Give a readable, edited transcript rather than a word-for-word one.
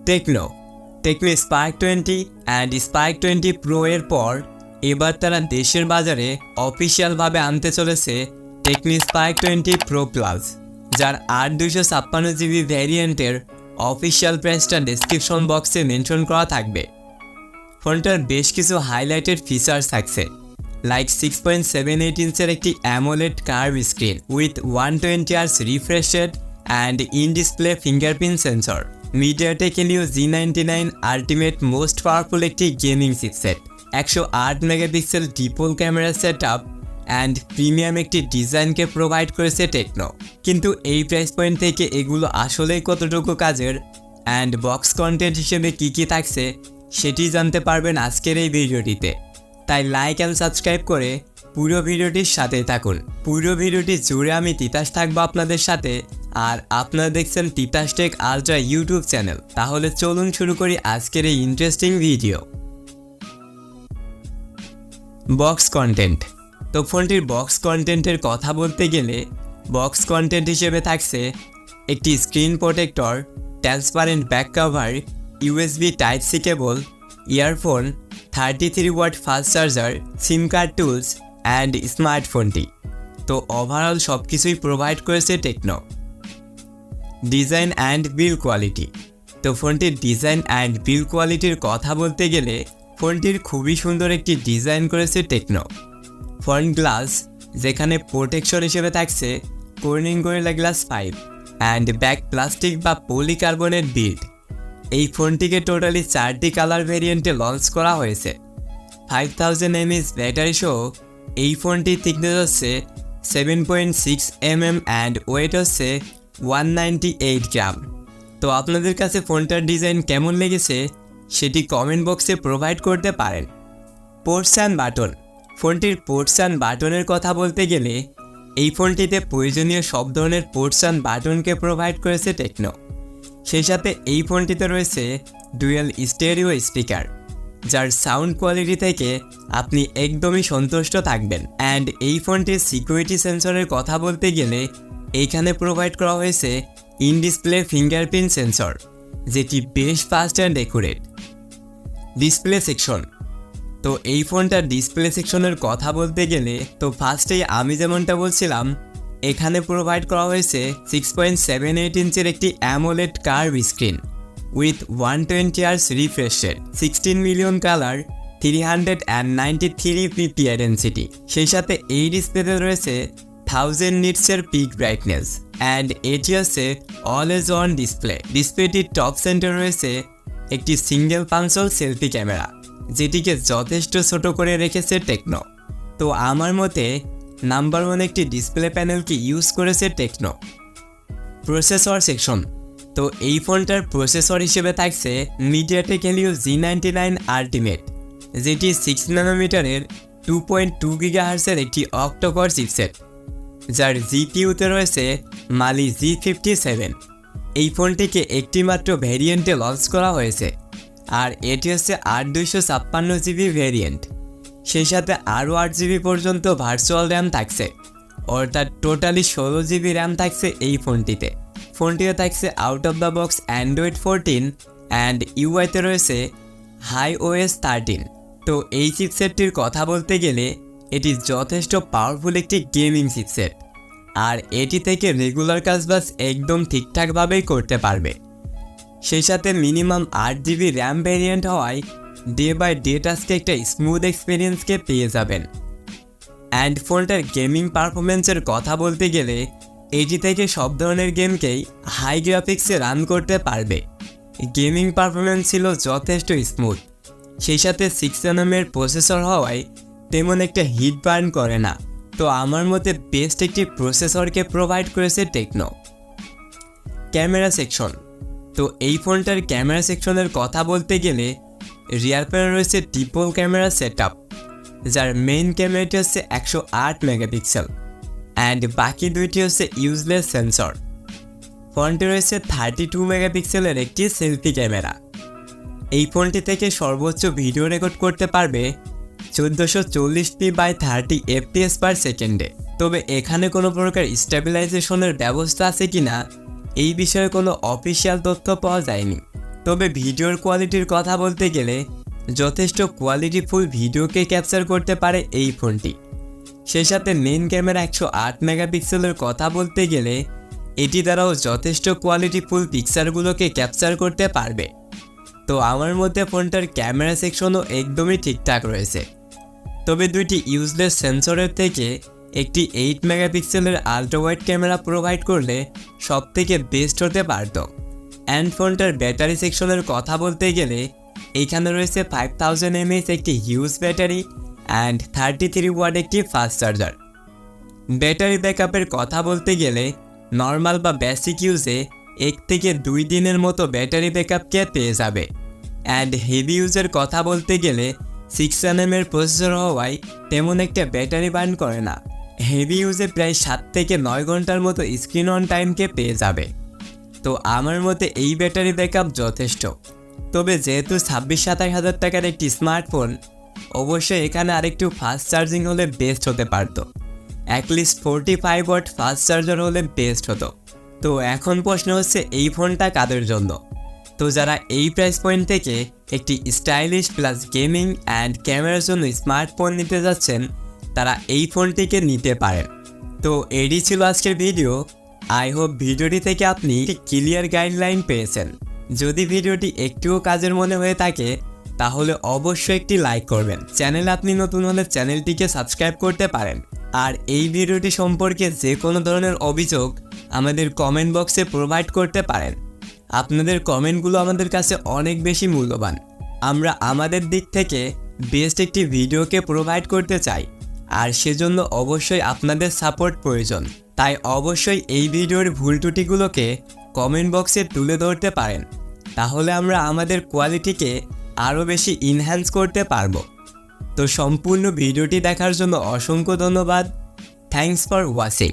Tecno Spark 20 and spark 20 pro এর পর এবার তারা দেশের বাজারে অফিসিয়ালভাবে আনতে চলেছে টেকনো স্পার্ক 20 প্রো প্লাস, যার 8/256GB ভ্যারিয়েন্টের অফিসিয়াল প্রাইসটা ডেসক্রিপশন বক্সে মেনশন করা থাকবে। ফোনটার বেশ কিছু হাইলাইটেড ফিচার্স থাকছে, লাইক 6.78 ইঞ্চের একটি AMOLED curve screen with 120Hz refresh rate and in display fingerprint sensor, Mediatek Helio G99 ultimate most powerful একটি গেমিং চিপসেট, 108 মেগাপিক্সেল ডিপল camera set up and premium একটি ডিজাইনকে প্রোভাইড করেছে টেকনো। কিন্তু এই প্রাইস পয়েন্ট থেকে এগুলো আসলেই কতটুকু কাজের অ্যান্ড বক্স কন্টেন্ট হিসেবে কী থাকছে সেটি জানতে পারবেন আজকের এই ভিডিওটিতে। তাই লাইক অ্যান্ড সাবস্ক্রাইব করে পুরো ভিডিওটির সাথেই থাকুন। পুরো ভিডিওটি জুড়ে আমি তিতাস থাকবো আপনাদের সাথে, আর আপনারা দেখছেন Titas tech ultra YouTube channel. তাহলে চলুন শুরু করি আজকের এই ইন্টারেস্টিং ভিডিও। Box content. তো ফোনটির বক্স কন্টেন্টের কথা বলতে গেলে বক্স কন্টেন্ট হিসেবে থাকছে একটি screen protector, transparent back cover, USB type C cable, earphone, 33 watt fast charger, SIM card tools and স্মার্টফোনটি। তো ওভারঅল সব কিছুই প্রোভাইড করেছে Tecno. Design and build quality. তো ফোনটির ডিজাইন অ্যান্ড বিল্ড কোয়ালিটির কথা বলতে গেলে ফোনটির খুবই সুন্দর একটি ডিজাইন করেছে টেকনো। ফ্রন্ট গ্লাস, যেখানে প্রোটেকশন হিসেবে থাকছে Corning gorilla glass 5 and back plastic বা পলিকার্বনের বিল্ড। এই ফোনটিকে টোটালি 4টি কালার ভেরিয়েন্টে লঞ্চ করা হয়েছে। 5000 mAh ব্যাটারি সহ এই ফোনটির থিকনেস হচ্ছে 7.6 mm অ্যান্ড ওয়েট হচ্ছে 198 গ্রাম। তো আপনাদের কাছে ফোনটার ডিজাইন কেমন লেগেছে সেটি কমেন্ট বক্সে প্রোভাইড করতে পারেন। Ports and button. ফোনটির পোর্টস অ্যান্ড বাটনের কথা বলতে গেলে এই ফোনটিতে প্রয়োজনীয় সব ধরনের পোর্টস অ্যান্ড বাটনকে প্রোভাইড করেছে টেকনো। সেই সাথে এই ফোনটিতে রয়েছে ডুয়াল স্টেরিও স্পিকার, যার সাউন্ড কোয়ালিটি থেকে আপনি একদমই সন্তুষ্ট থাকবেন। অ্যান্ড এই ফোনটির সিকিউরিটি সেন্সরের কথা বলতে গেলে এইখানে প্রোভাইড করা হয়েছে ইন ডিসপ্লে ফিঙ্গারপ্রিন্ট সেন্সর, যেটি বেশ fast and accurate. Display section. তো এই ফোনটার ডিসপ্লে সেকশনের কথা বলতে গেলে তো ফার্স্টেই আমি যেমনটা বলছিলাম, এখানে প্রোভাইড করা হয়েছে 6.78 ইঞ্চের একটি AMOLED curve screen with 120Hz refresh rate, 16 million colour, 393 ppi density. সেই সাথে এই ডিসপ্লেতে রয়েছে 1000 নিটসের পিক ব্রাইটনেস অ্যান্ড এটি হচ্ছে অলওয়েজ অন ডিসপ্লে। ডিসপ্লেটির টপ সেন্টার রয়েছে একটি সিঙ্গেল পাঞ্চল সেলফি ক্যামেরা, যেটিকে যথেষ্ট ছোট করে রেখেছে টেকনো। তো আমার মতে নাম্বার 1 একটি ডিসপ্লে প্যানেলকে ইউজ করেছে টেকনো। Processor section. তো এই ফোনটার প্রসেসর হিসেবে থাকছে Mediatek Helio G99 আল্টিমেট, যেটি 6 ন্যানোমিটারের 2.2 GHz একটি অক্টোকোর চিপসেট, যার জিপিইউতে রয়েছে মালি G57। এই ফোনটিকে একটি মাত্র ভ্যারিয়েন্টে লঞ্চ করা হয়েছে, আর এটি হচ্ছে 8/256GB ভ্যারিয়েন্ট। সেই সাথে আরও 8GB পর্যন্ত ভার্চুয়াল র্যাম থাকছে, অর্থাৎ টোটালি 16GB র্যাম থাকছে এই ফোনটিতে। ফোনটিতে থাকছে out of the box android 14 and ইউআইতে রয়েছে iOS 13। তো এই চিপসেটটির কথা বলতে গেলে এটি যথেষ্ট পাওয়ারফুল একটি গেমিং চিপসেট, আর এটি থেকে রেগুলার কাজবাজ একদম ঠিকঠাকভাবেই করতে পারবে। সেই সাথে মিনিমাম 8GB র্যাম ভ্যারিয়েন্ট হওয়ায় ডে বাই ডে টাস্কে একটা স্মুথ এক্সপিরিয়েন্সকে পেয়ে যাবেন। অ্যান্ড ফোনটার গেমিং পারফরমেন্সের কথা বলতে গেলে এটি থেকে সব ধরনের গেমকেই হাই গ্রাফিক্সে রান করতে পারবে। গেমিং পারফরমেন্স ছিল যথেষ্ট স্মুথ। সেই সাথে 6 nm প্রসেসর হওয়ায় তেমন একটা হিট বার্ন করে না। তো আমার মতে বেস্ট একটি প্রসেসরকে প্রোভাইড করেছে টেকনো। Camera section. তো এই ফোনটার ক্যামেরা সেকশনের কথা বলতে গেলে রিয়ার প্যানেল রয়েছে ট্রিপল ক্যামেরা সেট আপ, যার মেইন ক্যামেরাটি হচ্ছে 108 মেগাপিক্সেল অ্যান্ড বাকি দুইটি হচ্ছে ইউজলেস সেন্সর। ফ্রন্টে রয়েছে 32 মেগাপিক্সেলের একটি সেলফি ক্যামেরা। এই ফোনটি থেকে সর্বোচ্চ ভিডিও রেকর্ড করতে পারবে 1440p/30 fps পার সেকেন্ডে। তবে এখানে কোনো প্রকার স্টেবিলাইজেশনের ব্যবস্থা আছে কিনা এই বিষয়ে কোনো অফিসিয়াল তথ্য পাওয়া যায়নি। তবে ভিডিওর কোয়ালিটির কথা বলতে গেলে যথেষ্ট কোয়ালিটিফুল ভিডিওকে ক্যাপচার করতে পারে এই ফোনটি। সেই সাথে মেইন ক্যামেরা 108 মেগাপিক্সেলের কথা বলতে গেলে এটি দ্বারাও যথেষ্ট কোয়ালিটিফুল পিকচারগুলোকে ক্যাপচার করতে পারবে। তো আমার মধ্যে ফোনটার ক্যামেরা সেকশনও একদমই ঠিকঠাক রয়েছে। তবে দুইটি ইউজলেস সেন্সরের থেকে একটি 8 মেগাপিক্সেলের আল্ট্রা ওয়াইড ক্যামেরা প্রোভাইড করলে সবথেকে বেস্ট হতে পারত। অ্যান্ড ফোনটার ব্যাটারি সেকশনের কথা বলতে গেলে এখানে রয়েছে 5000 mAh একটি হিউজ ব্যাটারি অ্যান্ড 33 ওয়াট একটি ফাস্ট চার্জার। ব্যাটারি ব্যাকআপের কথা বলতে গেলে নর্মাল বা বেসিক ইউজে 1 থেকে 2 দিনের মতো ব্যাটারি ব্যাকআপকে পেয়ে যাবে। অ্যান্ড হেভি ইউজের কথা বলতে গেলে 6nm এর প্রসেসর হওয়ায় তেমন একটা ব্যাটারি বার্ন করে না। হেভি ইউজে প্রায় 7 থেকে 9 ঘন্টার মতো স্ক্রিন অন টাইমকে পেয়ে যাবে। তো আমার মতে এই ব্যাটারি ব্যাকআপ যথেষ্ট। তবে যেহেতু 26-27 হাজার টাকার একটি স্মার্টফোন, অবশ্যই এখানে আরেকটু ফাস্ট চার্জিং হলে বেস্ট হতে পারতো। অ্যাটলিস্ট 45 ওয়াট ফাস্ট চার্জার হলে বেস্ট হতো। তো এখন প্রশ্ন হচ্ছে এই ফোনটা কাদের জন্য? তো যারা এই প্রাইস পয়েন্ট থেকে একটি স্টাইলিশ প্লাস গেমিং অ্যান্ড ক্যামেরার জন্য স্মার্টফোন নিতে যাচ্ছেন, তারা এই ফোনটিকে নিতে পারেন। তো এটি ছিল আজকের ভিডিও। আই হোপ ভিডিওটি থেকে আপনি একটি ক্লিয়ার গাইডলাইন পেয়েছেন। যদি ভিডিওটি একটুও কাজের মনে হয়ে থাকে তাহলে অবশ্যই একটি লাইক করবেন। চ্যানেলে আপনি নতুন হলে চ্যানেলটিকে সাবস্ক্রাইব করতে পারেন। আর এই ভিডিওটি সম্পর্কে যে কোনো ধরনের অভিযোগ আমাদের কমেন্ট বক্সে প্রোভাইড করতে পারেন। আপনাদের কমেন্টগুলো আমাদের কাছে অনেক বেশি মূল্যবান। আমরা আমাদের দিক থেকে বেস্ট একটি ভিডিওকে প্রোভাইড করতে চাই, আর সেজন্য অবশ্যই আপনাদের সাপোর্ট প্রয়োজন। তাই অবশ্যই এই ভিডিওর ভুল ত্রুটিগুলোকে কমেন্ট বক্সে তুলে ধরতে পারেন, তাহলে আমরা আমাদের কোয়ালিটিকে আরও বেশি ইনহ্যান্স করতে পারবো। তো সম্পূর্ণ ভিডিওটি দেখার জন্য অসংখ্য ধন্যবাদ। Thanks for watching.